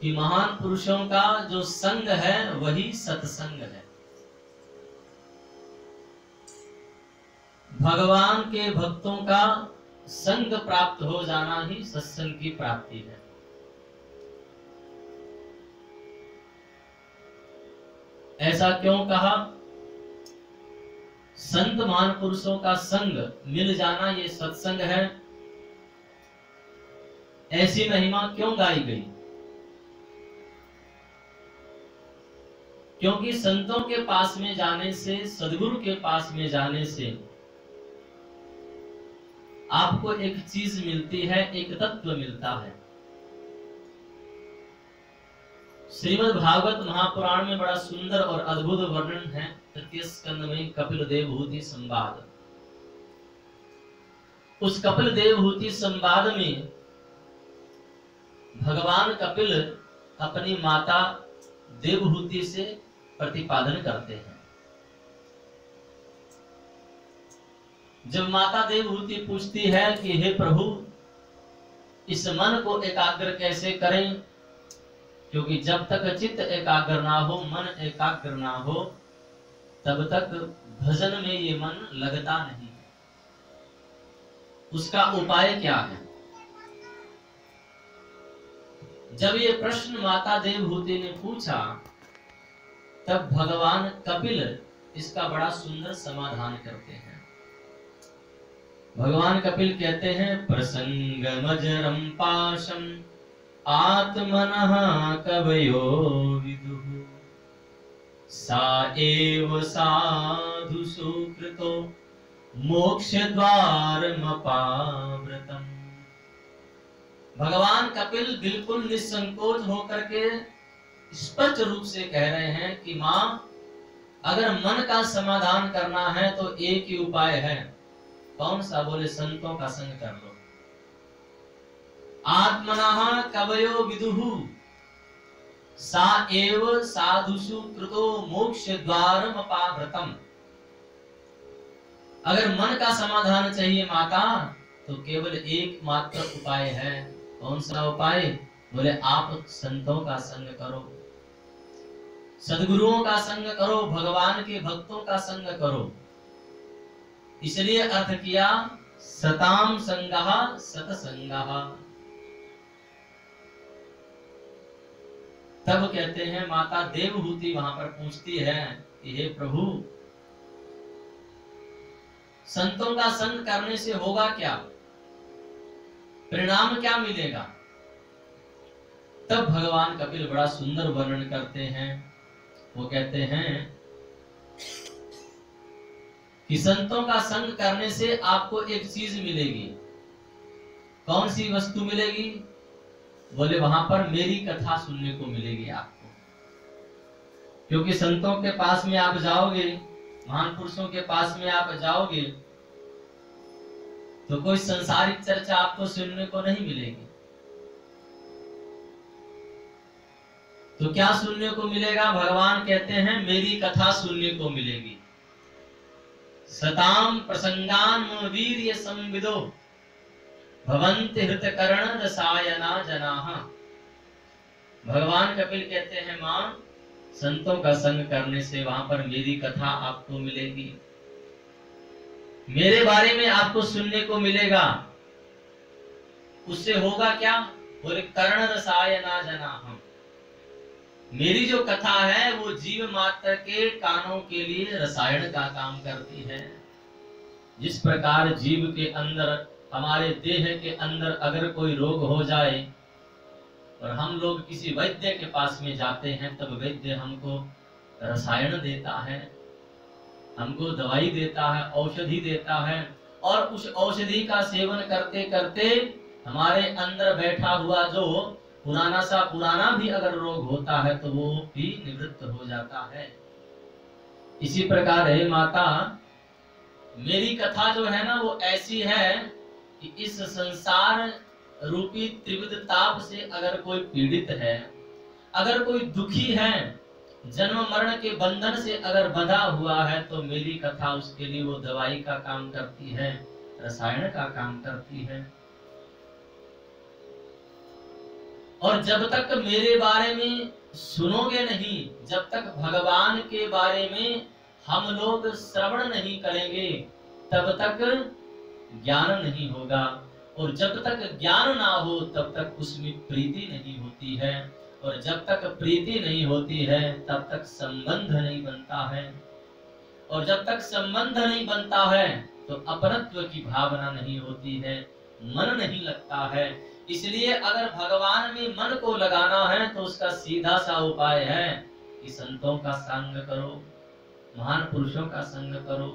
कि महान पुरुषों का जो संग है वही सत्संग है। भगवान के भक्तों का संग प्राप्त हो जाना ही सत्संग की प्राप्ति है। ऐसा क्यों कहा? संत महान पुरुषों का संग मिल जाना ये सत्संग है। ऐसी महिमा क्यों गाई गई? क्योंकि संतों के पास में जाने से, सदगुरु के पास में जाने से आपको एक चीज मिलती है, एक तत्व मिलता है। श्रीमद् भागवत महापुराण में बड़ा सुंदर और अद्भुत वर्णन है, तृतीय स्कंद में कपिल देवहूति संवाद। उस कपिल देवहूति संवाद में भगवान कपिल अपनी माता देवहूति से प्रतिपादन करते हैं। जब माता देवहूति पूछती है कि हे प्रभु, इस मन को एकाग्र कैसे करें, क्योंकि जब तक चित्त एकाग्र ना हो, मन एकाग्र ना हो, तब तक भजन में ये मन लगता नहीं। उसका उपाय क्या है? जब ये प्रश्न माता देवहूति ने पूछा, तब भगवान कपिल इसका बड़ा सुंदर समाधान करते हैं। भगवान कपिल कहते हैं, प्रसंगमजरं पाशं आत्मनः कवयो विदुः सा एव साधु सुकृतो मोक्षद्वारमपावृतम्। भगवान कपिल बिल्कुल निसंकोच होकर के स्पष्ट रूप से कह रहे हैं कि मां, अगर मन का समाधान करना है तो एक ही उपाय है। कौन सा? बोले संतों का संग कर लो। आत्मनः कवयो विदुः सा एव साधुषु कृतो मोक्ष द्वारम अपावृतम्। अगर मन का समाधान चाहिए माता, तो केवल एक मात्र उपाय है। कौन सा उपाय? बोले आप संतों का संग करो, सद्गुरुओं का संग करो, भगवान के भक्तों का संग करो। इसलिए अर्थ किया, सताम संगः सतसंगः। तब कहते हैं, माता देवहूति वहां पर पूछती है कि हे प्रभु, संतों का संग करने से होगा क्या, परिणाम क्या मिलेगा? तब भगवान कपिल बड़ा सुंदर वर्णन करते हैं। वो कहते हैं कि संतों का संग करने से आपको एक चीज मिलेगी। कौन सी वस्तु मिलेगी? बोले वहां पर मेरी कथा सुनने को मिलेगी आपको। क्योंकि संतों के पास में आप जाओगे, महान पुरुषों के पास में आप जाओगे, तो कोई संसारिक चर्चा आपको सुनने को नहीं मिलेगी। तो क्या सुनने को मिलेगा? भगवान कहते हैं मेरी कथा सुनने को मिलेगी। सताम प्रसंगान वीर्य संविदो भवन्ति हृतकर्ण रसायना जनाः। भगवान कपिल कहते हैं, मां, संतों का संग करने से वहां पर मेरी कथा आपको मिलेगी, मेरे बारे में आपको सुनने को मिलेगा। उससे होगा क्या? बोले कर्ण रसायना जनाः। मेरी जो कथा है वो जीव मात्र के कानों के लिए रसायन का काम करती है। जिस प्रकार जीव के अंदर, हमारे देह के अंदर अगर कोई रोग हो जाए और हम लोग किसी वैद्य के पास में जाते हैं, तब वैद्य हमको रसायन देता है, हमको दवाई देता है, औषधि देता है, और उस औषधि का सेवन करते करते हमारे अंदर बैठा हुआ जो पुराना सा पुराना भी अगर रोग होता है तो वो भी निवृत्त हो जाता है। इसी प्रकार है माता, मेरी कथा जो है ना वो ऐसी है कि इस संसार रूपी त्रिविध ताप से अगर कोई पीड़ित है, अगर कोई दुखी है, जन्म मरण के बंधन से अगर बंधा हुआ है, तो मेरी कथा उसके लिए वो दवाई का काम करती है, रसायन का काम करती है। और जब तक मेरे बारे में सुनोगे नहीं, जब तक भगवान के बारे में हम लोग श्रवण नहीं करेंगे, तब तक ज्ञान नहीं होगा। और जब तक ज्ञान ना हो तब तक उसमें प्रीति नहीं होती है, और जब तक प्रीति नहीं होती है तब तक संबंध नहीं बनता है, और जब तक संबंध नहीं बनता है तो अपनत्व की भावना नहीं होती है, मन नहीं लगता है। इसलिए अगर भगवान में मन को लगाना है तो उसका सीधा सा उपाय है कि संतों का संग करो, महान पुरुषों का संग करो।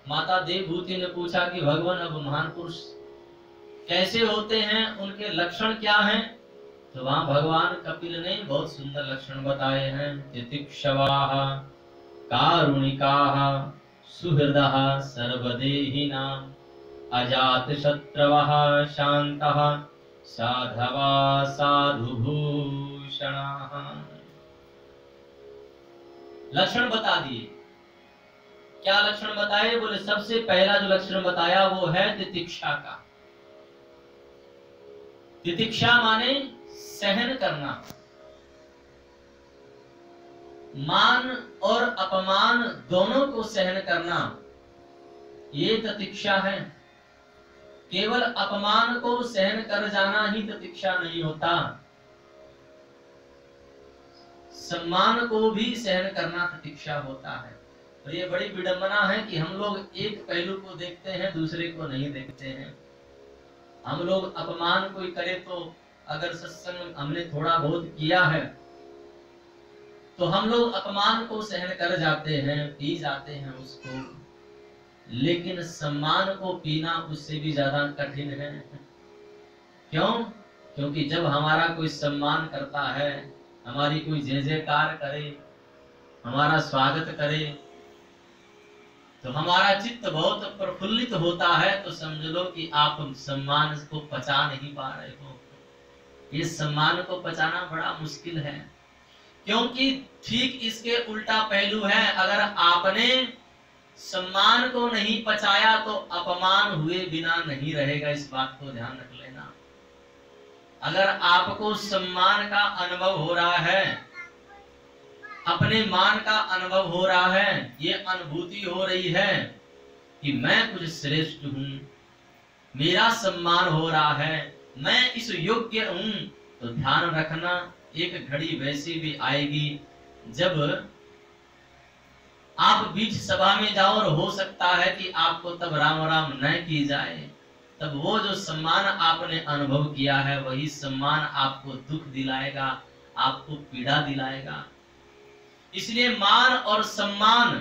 माता देवभूति ने पूछा कि भगवान अब महान पुरुष कैसे होते हैं, उनके लक्षण क्या हैं? तो वहां भगवान कपिल ने बहुत सुंदर लक्षण बताए हैं। तितिक्षवाः कारुणिकाः सुहृदः सर्वदेहिनां अजातशत्रवः शान्तः साधवः साधुभूषणाः। लक्षण बता दिए। क्या लक्षण बताए? बोले सबसे पहला जो लक्षण बताया वो है तितिक्षा का। तितिक्षा माने सहन करना, मान और अपमान दोनों को सहन करना, ये तितिक्षा है। केवल अपमान को सहन कर जाना ही तितिक्षा नहीं होता, सम्मान को भी सहन करना तितिक्षा होता है। और ये बड़ी विडंबना है कि हम लोग एक पहलू को देखते हैं, दूसरे को नहीं देखते हैं। हम लोग अपमान कोई करे तो अगर सत्संग हमने थोड़ा बहुत किया है तो हम लोग अपमान को सहन कर जाते हैं, पी जाते हैं उसको, लेकिन सम्मान को पीना उससे भी ज्यादा कठिन है। क्यों? क्योंकि जब हमारा कोई सम्मान करता है, हमारी कोई जय जयकार करे, हमारा स्वागत करे, तो हमारा चित्त बहुत प्रफुल्लित होता है। तो समझ लो कि आप सम्मान को पचा नहीं पा रहे हो। ये सम्मान को पचाना बड़ा मुश्किल है, क्योंकि ठीक इसके उल्टा पहलू है। अगर आपने सम्मान को नहीं पचाया तो अपमान हुए बिना नहीं रहेगा, इस बात को ध्यान रख लेना। अगर आपको सम्मान का अनुभव हो रहा है, अपने मान का अनुभव हो रहा है, ये अनुभूति हो रही है कि मैं कुछ श्रेष्ठ हूं, मेरा सम्मान हो रहा है, मैं इस योग्य हूं, तो ध्यान रखना एक घड़ी वैसी भी आएगी जब आप बीच सभा में जाओ और हो सकता है कि आपको तब राम राम न की जाए, तब वो जो सम्मान आपने अनुभव किया है वही सम्मान आपको दुख दिलाएगा, आपको पीड़ा दिलाएगा। इसलिए मान और सम्मान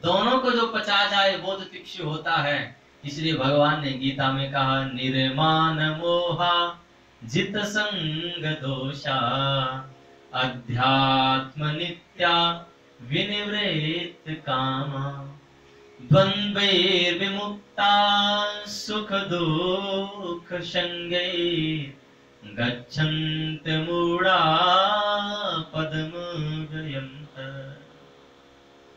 दोनों को जो पचा जाए वो तितिक्षु होता है। इसलिए भगवान ने गीता में कहा, निर्मान मोहा जित संग दोषा अध्यात्म नित्या विनिवृत्त कामा द्वंद्वैर् विमुक्ता सुख दुख संगे गच्छन्त मूढ़ा पद्मगयन्त।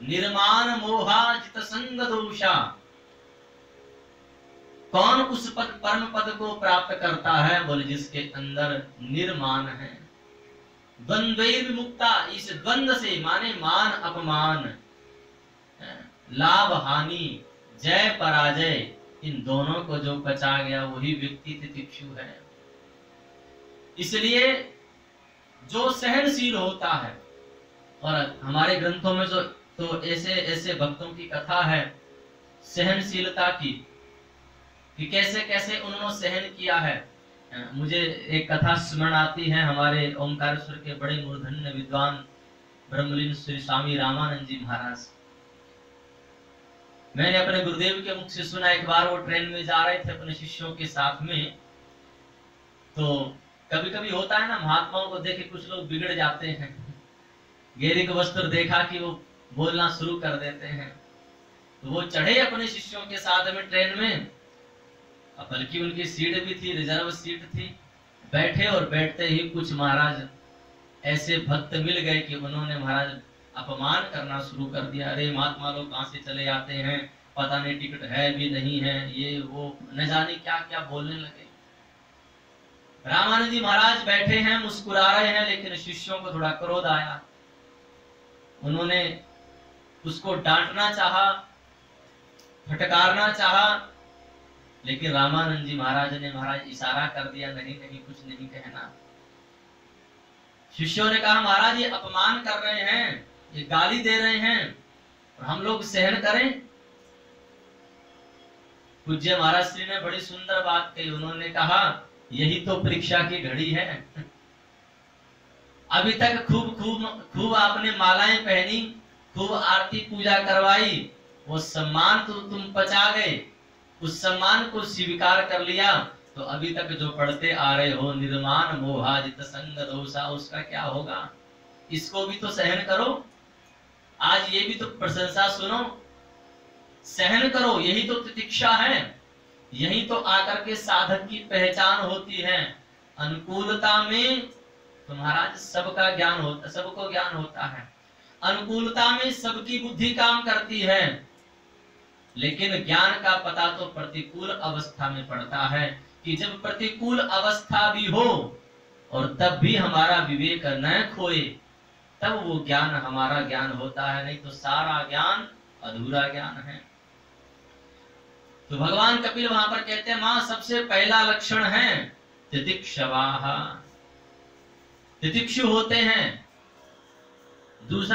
निर्माण मोहा जित संग दोषा। कौन उस पद परम पद को प्राप्त करता है? बोले जिसके अंदर निर्माण है। द्वंद्वैर् विमुक्ता, इस द्वंद्व से माने मान अपमान, लाभ हानि, जय पराजय, इन दोनों को जो पचा गया वही व्यक्ति तितिक्षु है। इसलिए जो सहनशील होता है, और हमारे ग्रंथों में जो तो ऐसे ऐसे भक्तों की कथा है सहनशीलता की, कि कैसे कैसे उन्होंने सहन किया है। मुझे एक कथा स्मरण आती है, हमारे ओमकारेश्वर के बड़े मूर्धन्य विद्वान ब्रह्मलीन श्री स्वामी रामानंद जी महाराज। मैंने अपने गुरुदेव के मुख से सुना, एक बार वो ट्रेन में जा रहे थे अपने शिष्यों के साथ में, तो कभी कभी होता है ना, महात्माओं को देख के कुछ लोग बिगड़ जाते हैं। गेरिक वस्त्र देखा कि वो बोलना शुरू कर देते हैं, तो वो चढ़े अपने शिष्यों के साथ में ट्रेन में, बल्कि उनकी सीट भी थी, रिजर्व सीट थी, बैठे और बैठते ही कुछ महाराज ऐसे भक्त मिल गए कि उन्होंने महाराज अपमान करना शुरू कर दिया। अरे महात्मा लोग कहाँ से चले आते हैं, पता नहीं टिकट है भी नहीं है, ये वो न जाने क्या क्या बोलने लगे। रामानंद जी महाराज बैठे हैं, मुस्कुरा रहे हैं, लेकिन शिष्यों को थोड़ा क्रोध आया। उन्होंने उसको डांटना चाहा, फटकारना चाहा, लेकिन रामानंद जी महाराज ने इशारा कर दिया, नहीं नहीं कुछ नहीं कहना। शिष्यों ने कहा महाराज ये अपमान कर रहे हैं, ये गाली दे रहे हैं और हम लोग सहन करें। पूज्य महाराज श्री ने बड़ी सुंदर बात कही। उन्होंने कहा यही तो परीक्षा की घड़ी है। अभी तक खूब आपने मालाएं पहनी, खूब आरती पूजा करवाई, वो सम्मान तो तुम पचा गए, उस सम्मान को स्वीकार कर लिया, तो अभी तक जो पढ़ते आ रहे हो निर्माण मोहाजित संग दोषा, उसका क्या होगा? इसको भी तो सहन करो। आज ये भी तो प्रशंसा सुनो, सहन करो, यही तो तितिक्षा है, यही तो आकर के साधक की पहचान होती है। अनुकूलता में तो महाराज सबका ज्ञान होता, सबको ज्ञान होता है। अनुकूलता में सबकी बुद्धि काम करती है, लेकिन ज्ञान का पता तो प्रतिकूल अवस्था में पड़ता है, कि जब प्रतिकूल अवस्था भी हो और तब भी हमारा विवेक न खोए, तब वो ज्ञान हमारा ज्ञान होता है, नहीं तो सारा ज्ञान अधूरा ज्ञान है। तो भगवान कपिल वहां पर कहते हैं मां सबसे पहला लक्षण है तितिक्षवाः, तितिक्षु होते हैं। दूसरा